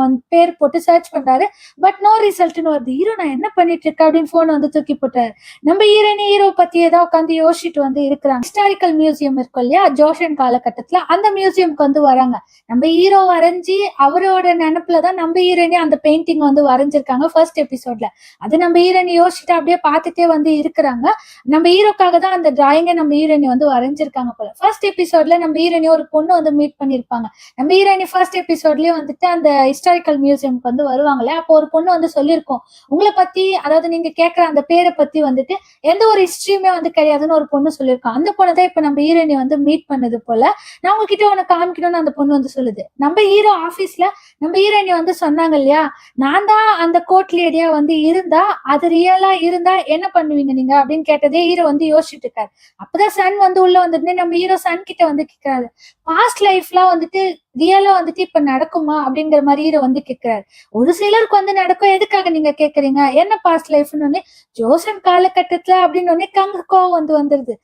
வந்து பேர் போட்டு சர்ச் பண்றாரு. பட் நோ ரிசல்ட்னு வருது. ஹீரோ நான் என்ன பண்ணிட்டு இருக்கேன் அப்படின்னு போன் வந்து தூக்கி போட்டாரு. நம்ம ஹீரோயினி ஹீரோ பத்தி ஏதோ உட்காந்து யோசிச்சுட்டு வந்து இருக்கிறாங்க. ஹிஸ்டாரிக்கல் மியூசியம் இருக்கும் இல்லையா ஜோஷன் காலகட்டத்துல, அந்த மியூசியம்க்கு வந்து வராங்க. நம்ம ஹீரோ வரைஞ்சி அவரோட நினைப்புலதான் நம்ம ஹீரோயினி அந்த பெயிண்டிங் வந்து வரைஞ்சிருக்காங்க ஃபர்ஸ்ட் எபிசோட்ல. அது நம்ம ஹீரோயினி யோசிச்சுட்டு அப்படியே பார்த்துட்டே வந்து இருக்கிறாங்க. நம்ம ஹீரோக்காக தான் அந்த டிராயிங்கை நம்ம ஹீரோயினி வந்து வரைஞ்சிருக்காங்க போல. ஃபர்ஸ்ட் எபிசோட்ல நம்ம ஹீரோயினி ஒரு பொண்ணு வந்து மீட் பண்ணிருப்பாங்க. நம்ம ஹீரோயினி ஃபர்ஸ்ட் எபிசோட்லயே வந்துட்டு அந்த ஹிஸ்டாரிக்கல் மியூசியம்க்கு வந்து வருவாங்களே, அப்போ ஒரு பொண்ணு வந்து சொல்லியிருக்கோம் உங்களை பத்தி, அதாவது நீங்க கேட்கிற அந்த பேரை பத்தி வந்துட்டு எந்த ஒரு ஹிஸ்டரியுமே வந்து கிடையாதுன்னு ஒரு பொண்ணு சொல்லியிருக்கோம். அந்த பொண்ணு தான் இப்ப நம்ம ஹீரோயினி வந்து மீட் பண்ணது போல. நான் உங்ககிட்ட உனக்கு காமிக்கணும்னு அந்த பொண்ணு வந்து சொல்லுது. நம்ம ஹீரோ ஆபீஸ்ல நம்ம ஹீரோயினி வந்து சொன்னாங்க இல்லையா, நான் நான் தான் அந்த கோர்ட் லேடியா வந்து இருந்தா, அது ரியலா இருந்தா என்ன பண்ணுவீங்க நீங்க அப்படின்னு கேட்டதே ஹீரோ வந்து யோசிச்சுட்டு இருக்காரு. அப்பதான் சன் வந்து உள்ள வந்துட்டு நம்ம ஹீரோ சன் கிட்ட வந்து கேக்குறாரு. பாஸ்ட் லைஃப்லாம் வந்துட்டு ரியலா வந்துட்டு இப்ப நடக்குமா அப்படிங்கிற மாதிரி ஹீரோ வந்து கேக்குறாரு. ஒரு சிலருக்கு வந்து நடக்கும், எதுக்காக நீங்க கேக்குறீங்க, என்ன பாஸ்ட் லைஃப்னு ஜோசன் காலகட்டத்துல அப்படின்னு உடனே கங்க கோவம் வந்து வந்துருது.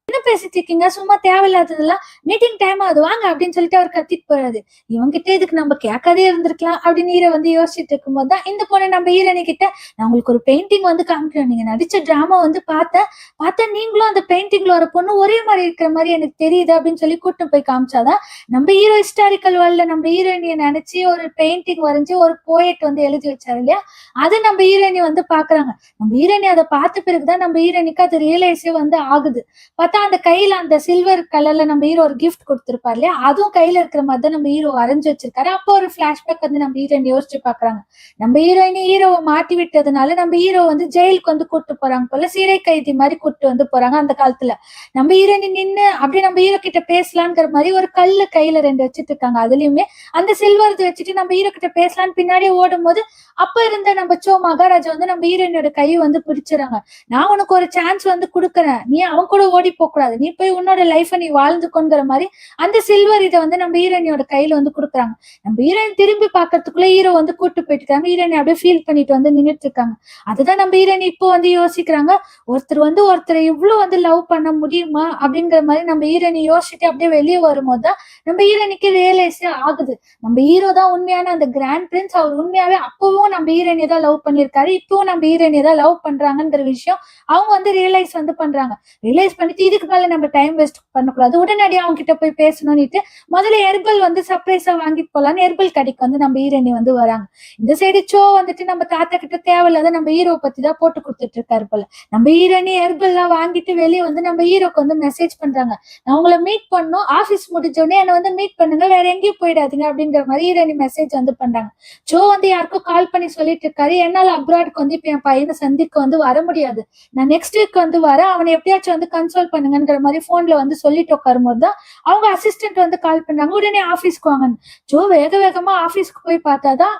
என்ன பேசிட்டு இருக்கீங்க, சும்மா தேவையில்லாததெல்லாம், மீட்டிங் டைம் ஆகுது வாங்க அப்படின்னு சொல்லிட்டு அவர் கத்திட்டு போறாரு. இவங்கிட்ட இதுக்கு நம்ம கேட்காதே இருந்திருக்கலாம் அப்படின்னு ஹீரோ வந்து யோசிச்சுட்டு இருக்கும்போது தான் இந்த பொண்ணு நம்ம ஹீரோனி கிட்ட, நான் உங்களுக்கு ஒரு பெயிண்டிங் வந்து காமிக்கிறேன், நீங்க நடிச்ச டிராமா வந்து பார்த்தா நீங்களும் அந்த பெயிண்டிங்ல ஒரு பொண்ணு ஒரே மாதிரி இருக்கிற மாதிரி எனக்கு தெரியுது அப்படின்னு சொல்லி கூட்டு போய் காமிச்சாதான் நம்ம ஹீரோ ஹிஸ்டாரிக்கல் வேர்ல்ட்ல நம்ம ஹீரோயினியை நினைச்சு ஒரு பெயிண்டிங் வரைஞ்சு ஒரு போயட் வந்து எழுதி வச்சாரு இல்லையா, அது நம்ம ஹீரோயினி வந்து பாக்குறாங்க. நம்ம ஹீரோயினி அதை பார்த்த பிறகுதான் நம்ம ஹீரோயினிக்கு அது ரியலைஸே வந்து ஆகுது. பார்த்தா அந்த கையில அந்த சில்வர் கலர்ல நம்ம ஹீரோ ஒரு கிஃப்ட் கொடுத்திருப்பாரு இல்லையா, அதுவும் கையில இருக்கிற மாதிரி தான் நம்ம ஹீரோ வரைஞ்சு வச்சிருக்காரு. அப்போ ஒரு பிளாஷ்பேக் வந்து நம்ம ஹீரோயின் யோசிச்சு பாக்குறாங்க. நம்ம ஹீரோயினி ஹீரோவை மாட்டி விட்டதுனால நம்ம ஹீரோ வந்து ஜெயிலுக்கு வந்து கூட்டு போறாங்க போல, சிறை கைதி மாதிரி கூட்டு வந்து போறாங்க அந்த காலத்துல. நம்ம ஹீரோயினி நின்னு அப்படியே நம்ம ஹீரோ கிட்ட பேசலாங்கிற மாதிரி ஒரு கல்லு கையில 2 வச்சிட்டு இருக்காங்க. அதுலயுமே அந்த சில்வர் வச்சுட்டு நம்ம ஹீரோ கிட்ட பேசலான்னு பின்னாடியே ஓடும் போது அப்ப இருந்த நம்ம சோ மகாராஜா வந்து நம்ம ஹீரோயினோட கையை வந்து பிடிச்சிடறாங்க. நான் உனக்கு ஒரு சான்ஸ் வந்து கொடுக்குறேன், நீ அவன் கூட ஓடி போக கூடாது, நீ போய் உன்னோட லைஃப நீ வாழ்ந்துக்கோங்கிற மாதிரி அந்த சில்வர் இதை வந்து நம்ம ஹீரோயினோட கையில வந்து கொடுக்குறாங்க. நம்ம ஹீரோயின் திரும்பி பாக்குறதுக்குள்ள ஹீரோ வந்து கூட்டு போயிட்டு இருக்காங்க. ஹீரோயின் அப்படியே ஃபீல் பண்ணிட்டு வந்து நின்றுட்டு இருக்காங்க. அதுதான் நம்ம ஹீரோயின் இப்போ வந்து யோசிக்கிறாங்க, ஒருத்தரை இவ்வளவு வந்து லவ் பண்ண முடியுமா அப்படிங்கிற மாதிரி நம்ம ஹீரோயினை யோசிச்சுட்டு அப்படியே வெளியே வரும்போது தான் நம்ம ஹீரோயினுக்கு ரியலைஸே ஆகுது, நம்ம ஹீரோ தான் உண்மையான அந்த கிராண்ட் பிரின்ஸ். அவர் உண்மையாவே அப்பவும் நம்ம ஹீரோயினை தான் லவ் பண்ணியிருக்காரு, இப்பவும் நம்ம ஹீரோயினை தான் லவ் பண்றாங்கிற விஷயம் அவங்க வந்து ரியலைஸ் வந்து பண்றாங்க. ரியலைஸ் பண்ணிட்டு இதுக்கு மேல நம்ம டைம் வேஸ்ட் பண்ணக்கூடாது, உடனடியாக அவங்க கிட்ட போய் பேசணும்னுட்டு முதல்ல ஹெர்பல் வந்து சர்ப்ரைஸா வாங்கிட்டு போலான்னு ஹெர்பல் கடைக்கு வந்து நம்ம ஹீரோயினி வந்து வராங்க. இந்த சைடு சோ வந்துட்டு நம்ம தாத்தா கிட்ட தேவையில்லாத நம்ம ஹீரோ பத்தி தான் போட்டு கொடுத்துட்டு இருக்காரு போல. நம்ம ஹீரோயினி ஹெர்பல் எல்லாம் வாங்கிட்டு வெளியே வந்து நம்ம ஹீரோக்கு வந்து மெசேஜ் பண்றாங்க, நான் உங்களை மீட் பண்ணும், ஆபீஸ் முடிஞ்சோடனே என்ன வந்து மீட் பண்ணுங்க, வேற எங்கேயும் போயிடாதீங்க அப்படிங்கிற மாதிரி ஹீரோயினி மெசேஜ் வந்து பண்றாங்க. சோ வந்து யாருக்கும் கால் பண்ணி சொல்லிட்டு இருக்காரு, என்னால அப்ராடுக்கு வந்து இப்ப என் பையனை சந்திக்க வந்து வர முடியாது, நான் நெக்ஸ்ட் வீக் வந்து வரேன், அவனை எப்படியாச்சும் வந்து கன்சோல் பண்ணுங்கிற மாதிரி போன்ல வந்து சொல்லிட்டு உட்காரும் போது தான் அவங்க அசிஸ்டன்ட் வந்து கால் பண்ணாங்க, உடனே ஆபீஸ்க்கு வாங்கன்னு. ஜோ வேக வேகமா ஆபீஸ்க்கு போய் பார்த்தாதான்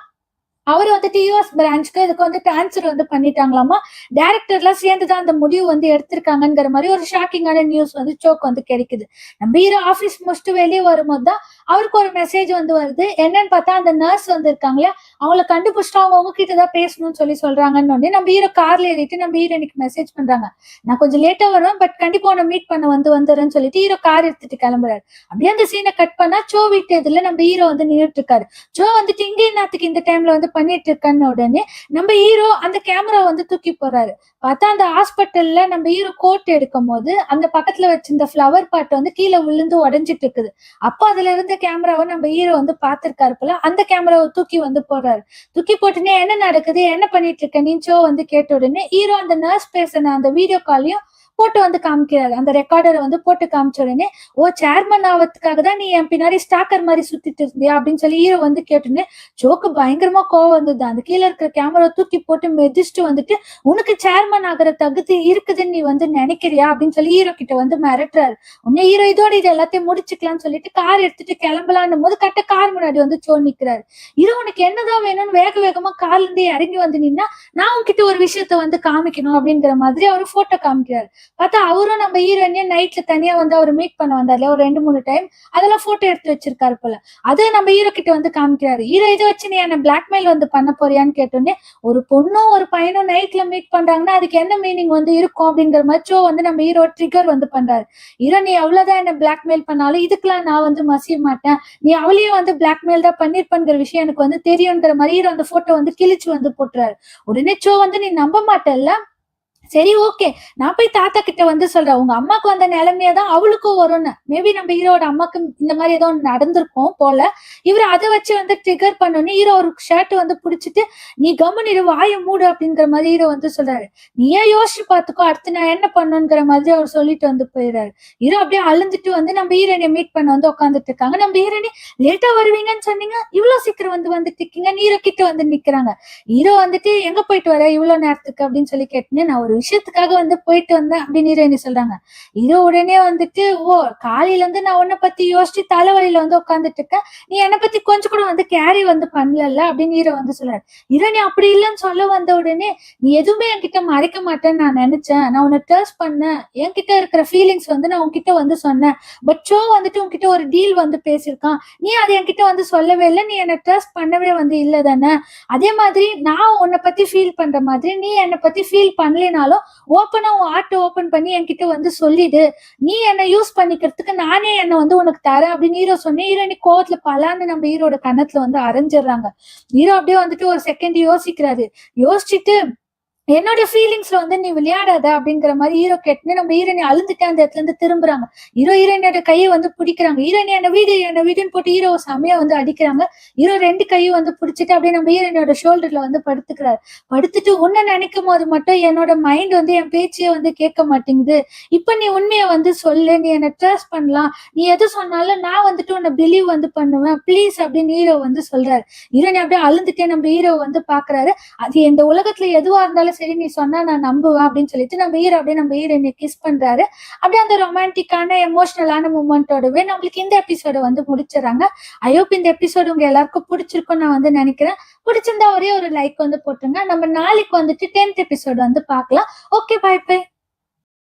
அவர் வந்துட்டு யூஎஸ் பிரான்ச்சுக்கு இதுக்கு வந்து டிரான்ஸ்ஃபர் வந்து பண்ணிட்டாங்களாமா. டைரக்டர்லாம் சேர்ந்துதான் அந்த முடிவு வந்து எடுத்திருக்காங்கிற மாதிரி ஒரு ஷாக்கிங்கான நியூஸ் வந்து சோக்கு வந்து கிடைக்குது. நம்ம ஹீரோ ஆபீஸ் முடிச்சுட்டு வெளியே வரும்போது தான் அவருக்கு ஒரு மெசேஜ் வந்து வருது. என்னன்னு பார்த்தா அந்த நர்ஸ் வந்து இருக்காங்களே, அவங்கள கண்டுபிடிச்சிட்டு அவங்க உங்ககிட்ட தான் பேசணும்னு சொல்றாங்கன்னு உடனே நம்ம ஹீரோ கார்ல ஏறிட்டு நம்ம ஹீரோனுக்கு மெசேஜ் பண்றாங்க, நான் கொஞ்சம் லேட்டா வருவேன், பட் கண்டிப்பா உன்னை மீட் பண்ண வந்துடுறேன்னு சொல்லிட்டு ஹீரோ கார் எடுத்துட்டு கிளம்புறாரு. அப்படியே அந்த சீனை கட் பண்ணா சோ வீட்டு இதுல நம்ம ஹீரோ வந்து நின்றுட்டு இருக்காரு. சோ வந்துட்டு இங்க என்னத்துக்கு இந்த டைம்ல வந்து பண்ணிட்டு இருக்கன்னு உடனே நம்ம ஹீரோ அந்த கேமரா வந்து தூக்கி போறாரு. பார்த்தா அந்த ஹாஸ்பிட்டல்ல நம்ம ஹீரோ கோட் எடுக்கும் போது அந்த பக்கத்துல வச்சிருந்த ஃபிளவர் பாட் வந்து கீழே விழுந்து உடைஞ்சிட்டு இருக்குது. அப்போ அதுல இருந்த கேமராவை நம்ம ஹீரோ வந்து பாத்துருக்காரு போல. அந்த கேமராவை தூக்கி வந்து போறாரு. தூக்கி போட்டுனே என்ன நடக்குது, என்ன பண்ணிட்டு இருக்க நீ சோ வந்து கேட்ட உடனே ஹீரோ அந்த நர்ஸ் பேசின அந்த வீடியோ காலையும் போட்டு வந்து காமிக்கிறாரு. அந்த ரெக்கார்டரை வந்து போட்டு காமிச்ச உடனே, ஓ சேர்மன் ஆவதுக்காக தான் நீ என் பின்னாடி ஸ்டாக்கர் மாதிரி சுத்திட்டு இருந்தியா அப்படின்னு சொல்லி ஹீரோ வந்து கேட்டுன்னு ஜோக்கு பயங்கரமா கோவம் வந்தது. அந்த கீழே இருக்கிற கேமரா தூக்கி போட்டு மெதிச்சுட்டு வந்துட்டு, உனக்கு சேர்மன் ஆகிற தகுதி இருக்குதுன்னு நீ வந்து நினைக்கிறியா அப்படின்னு சொல்லி ஹீரோ கிட்ட வந்து மிரட்டுறாரு. உன்னை ஹீரோ இதோட இது எல்லாத்தையும் முடிச்சுக்கலாம்னு சொல்லிட்டு கார் எடுத்துட்டு கிளம்பலான்னும் போது கட்ட கார் முன்னாடி வந்து சோ நிக்கிறாரு. ஹீரோ உனக்கு என்னதான் வேணும்னு வேக வேகமா கார்ல இருந்து இறங்கி வந்து நின்னா, நான் உன்கிட்ட ஒரு விஷயத்த வந்து காமிக்கணும் அப்படிங்கிற மாதிரி அவர் போட்டோ காமிக்கிறாரு. பார்த்தா அவரும் நம்ம ஹீரோயினையும் நைட்ல தனியா வந்து அவர் மீட் பண்ண வந்தார்ல ஒரு 2-3 டைம், அதெல்லாம் போட்டோ எடுத்து வச்சிருக்காரு போல. அதை நம்ம ஹீரோ கிட்ட வந்து காமிக்கிறாரு. ஹீரோ இதை வச்சு நீ என்ன பிளாக்மெயில் வந்து பண்ண போறியான்னு கேட்டோன்னே, ஒரு பொண்ணும் ஒரு பையனும் நைட்ல மீட் பண்றாங்கன்னா அதுக்கு என்ன மீனிங் வந்து இருக்கும் அப்படிங்கிற மாதிரி சோ வந்து நம்ம ஹீரோ ட்ரிகர் வந்து பண்றாரு. ஹீரோ நீ எவ்வளவுதான் என்ன பிளாக்மெயில் பண்ணாலும் இதுக்கெல்லாம் நான் வந்து மசிய மாட்டேன், நீ அவளையும் வந்து பிளாக்மெயில் தான் பண்ணிருப்பேங்கிற விஷயம் எனக்கு வந்து தெரியுங்கிற மாதிரி ஹீரோ அந்த போட்டோ வந்து கிழிச்சு வந்து போட்டுறாரு. உடனே சோ வந்து நீ நம்ப மாட்டேல்ல, சரி ஓகே, நான் போய் தாத்தா கிட்ட வந்து சொல்றேன், உங்க அம்மாக்கு வந்த நிலைமையதான் அவளுக்கும் வரும்னு. மேபி நம்ம ஹீரோட அம்மாக்கு இந்த மாதிரி ஏதோ நடந்திருக்கும் போல. இவர் அதை வச்சு வந்து ட்ரிகர் பண்ணோன்னு ஹீரோ ஒரு ஷர்ட் வந்து பிடிச்சிட்டு, நீ கம்முனு வாய மூடு அப்படிங்கிற மாதிரி ஹீரோ வந்து சொல்றாரு. நீ ஏன் யோசிச்சு பார்த்துக்கோ, அடுத்து நான் என்ன பண்ணுங்கிற மாதிரி அவர் சொல்லிட்டு வந்து போயிடுறாரு. ஹீரோ அப்படியே அழுந்துட்டு வந்து நம்ம ஹீரோனை மீட் பண்ண வந்து உட்காந்துட்டு இருக்காங்க. நம்ம ஹீரோனி லேட்டா வருவீங்கன்னு சொன்னீங்க, இவ்வளவு சீக்கிரம் வந்துட்டு இருக்கீங்க, ஹீரோ கிட்ட வந்து நிக்கிறாங்க. ஹீரோ வந்துட்டு எங்க போயிட்டு வர இவ்வளவு நேரத்துக்கு அப்படின்னு சொல்லி கேட்டேன்னு, நான் ஒரு விஷயத்துக்காக வந்து போயிட்டு வந்தேன் அப்படின்னு ஹீரோயினி சொல்றாங்க. ஹீரோ உடனே வந்துட்டு, ஓ காலையில இருந்து நான் உன்னை பத்தி யோசிச்சு தலைவலியில வந்து உட்காந்துட்டு இருக்கேன், நீ என்னை பத்தி கொஞ்சம் கூட வந்து கேரி வந்து பண்ணல அப்படின்னு ஹீரோ வந்து சொல்றாரு. ஹீரோயினி அப்படி இல்லைன்னு சொல்ல வந்த உடனே, நீ எதுவுமே என்கிட்ட மறைக்க மாட்டேன்னு நான் நினைச்சேன், நான் உன்னை ட்ரஸ்ட் பண்ணேன், என்கிட்ட இருக்கிற ஃபீலிங்ஸ் வந்து நான் உன்கிட்ட வந்து சொன்னேன், பட் ஷோ வந்துட்டு உன்கிட்ட ஒரு டீல் வந்து பேசியிருக்கான், நீ அதை என்கிட்ட வந்து சொல்லவே இல்லை, நீ என்னை ட்ரஸ்ட் பண்ணவே வந்து இல்லை தானே. அதே மாதிரி நான் உன்னை பத்தி ஃபீல் பண்ற மாதிரி நீ என்னை பத்தி ஃபீல் பண்ணலைனாலும் ஓப்பனா உன் ஹார்ட் ஓபன் பண்ணி என்கிட்ட வந்து சொல்லிடு, நீ என்னை யூஸ் பண்ணிக்கிறதுக்கு நானே என்னை வந்து உனக்கு தரேன் அப்படின்னு ஹீரோ சொன்னேன். ஹீரோனி கோவத்துல பலான்னு நம்ம ஹீரோட கன்னத்துல வந்து அரைஞ்சிடுறாங்க. ஹீரோ அப்படியே வந்துட்டு ஒரு செகண்ட் யோசிக்கிறாரு. யோசிச்சுட்டு, என்னோட ஃபீலிங்ஸ்ல வந்து நீ விளையாடாத அப்படிங்கிற மாதிரி ஹீரோ கேட்டுன்னு நம்ம ஹீரோயினி அழுந்துட்டு அந்த இடத்துல இருந்து திரும்புறாங்க. ஹீரோயினோட கையை வந்து பிடிக்கிறாங்க. ஹீரோயினி என்ன வீடுன்னு போட்டு ஹீரோ செமையா வந்து அடிக்கிறாங்க. ஹீரோ 2 கையும் வந்து பிடிச்சிட்டு அப்படியே நம்ம ஹீரோயினோட ஷோல்டர்ல வந்து படுத்துக்கிறாரு. படுத்துட்டு, உன்னை நினைக்கும் போது மட்டும் என்னோட மைண்ட் வந்து என் பேச்சையே வந்து கேட்க மாட்டேங்குது, இப்ப நீ உண்மையை வந்து சொல்லு, நீ என்னை ட்ரஸ்ட் பண்ணலாம், நீ எது சொன்னாலும் நான் வந்துட்டு உன்னை பிலீவ் வந்து பண்ணுவேன் ப்ளீஸ் அப்படின்னு ஹீரோ வந்து சொல்றாரு. ஹீரோயினி அப்படியே அழுந்துட்டே நம்ம ஹீரோ வந்து பாக்குறாரு. அது இந்த உலகத்துல எதுவா இருந்தாலும் சரி நீ சொன்னா நான் நம்புவேன் அப்படின்னு சொல்லிட்டு நம்ம ஹீரோ அப்படியே நம்ம ஹீரோயினை கிஸ் பண்றாரு. அப்படியே அந்த ரொமான்டிக்கான எமோஷனலான மூமெண்டோடவே நம்மளுக்கு இந்த எபிசோட வந்து முடிச்சிடறாங்க. ஐ ஹோப் இந்த எபிசோடு உங்க எல்லாருக்கும் பிடிச்சிருக்கும் நான் வந்து நினைக்கிறேன். பிடிச்சிருந்தா ஒரே ஒரு லைக் வந்து போட்டுருங்க. நம்ம நாளைக்கு வந்துட்டு 10th எபிசோடு வந்து பார்க்கலாம். Okay, bye by.